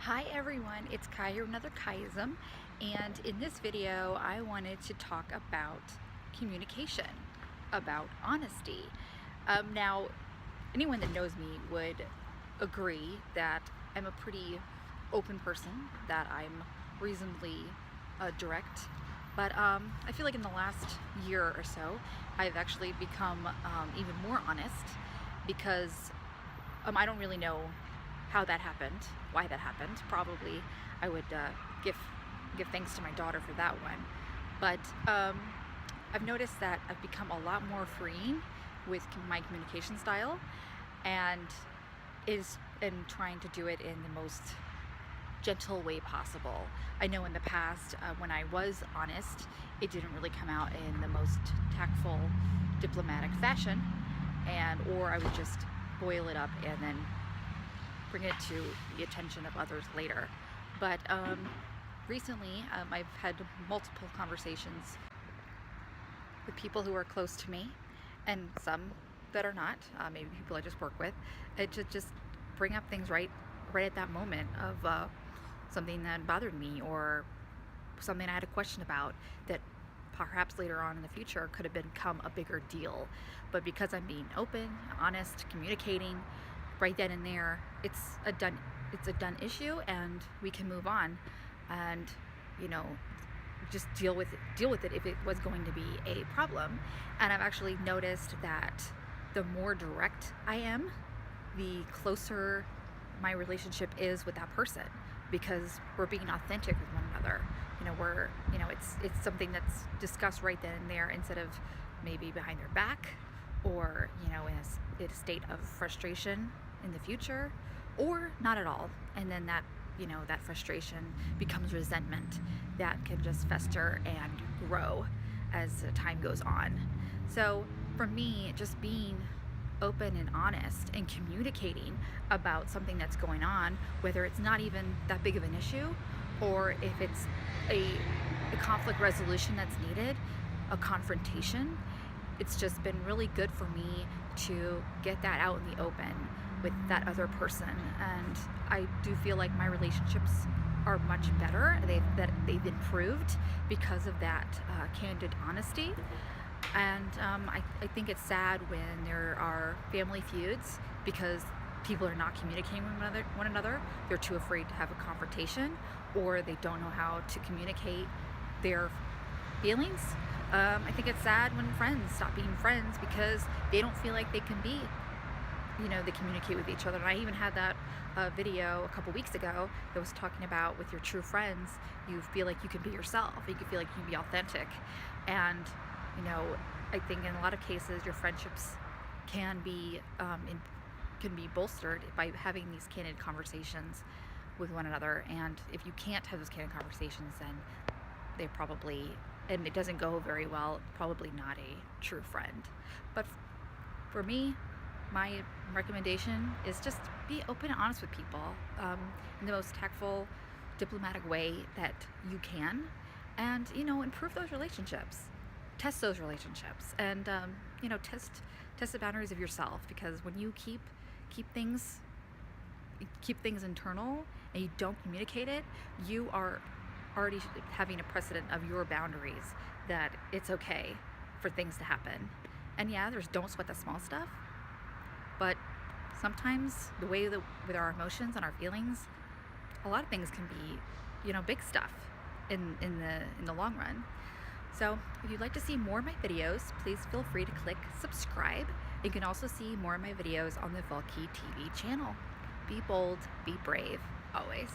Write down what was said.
Hi everyone, it's Kai here, another Kaiism, and in this video I wanted to talk about communication, about honesty. Now, anyone that knows me would agree that I'm a pretty open person, that I'm reasonably direct, but I feel like in the last year or so I've actually become even more honest because I don't really know how that happened, why that happened. Probably I would give thanks to my daughter for that one. But I've noticed that I've become a lot more freeing with my communication style, and trying to do it in the most gentle way possible. I know in the past when I was honest, it didn't really come out in the most tactful, diplomatic fashion, or I would just boil it up and then bring it to the attention of others later. But recently I've had multiple conversations with people who are close to me and some that are not, maybe people I just work with, to just bring up things right at that moment of something that bothered me or something I had a question about that perhaps later on in the future could have become a bigger deal. But because I'm being open, honest, communicating right then and there, it's a done issue, and we can move on and just deal with it if it was going to be a problem. And I've actually noticed that the more direct I am, the closer my relationship is with that person, because we're being authentic with one another. It's something that's discussed right then and there, instead of maybe behind their back, or in a state of frustration in the future, or not at all. And then that frustration becomes resentment that can just fester and grow as time goes on. So for me, just being open and honest and communicating about something that's going on, whether it's not even that big of an issue, or if it's a conflict resolution that's needed, a confrontation, it's just been really good for me to get that out in the open with that other person. And I do feel like my relationships are much better. They've improved because of that candid honesty. And I think it's sad when there are family feuds because people are not communicating with one another. They're too afraid to have a confrontation, or they don't know how to communicate their feelings. I think it's sad when friends stop being friends because they don't feel like they can be, they communicate with each other. And I even had that video a couple weeks ago that was talking about, with your true friends, you feel like you can be yourself, you can feel like you can be authentic. And I think in a lot of cases your friendships can be bolstered by having these candid conversations with one another. And if you can't have those candid conversations, then they probably, and it doesn't go very well, probably not a true friend. But for me, my recommendation is just be open and honest with people in the most tactful, diplomatic way that you can, and improve those relationships, test those relationships, and test the boundaries of yourself. Because when you keep things internal and you don't communicate it, you are already having a precedent of your boundaries, that it's okay for things to happen. And yeah, don't sweat the small stuff, but sometimes the way that with our emotions and our feelings, a lot of things can be big stuff in the long run. So if you'd like to see more of my videos, please feel free to click subscribe. You can also see more of my videos on the Vulky TV channel. Be bold, be brave, always.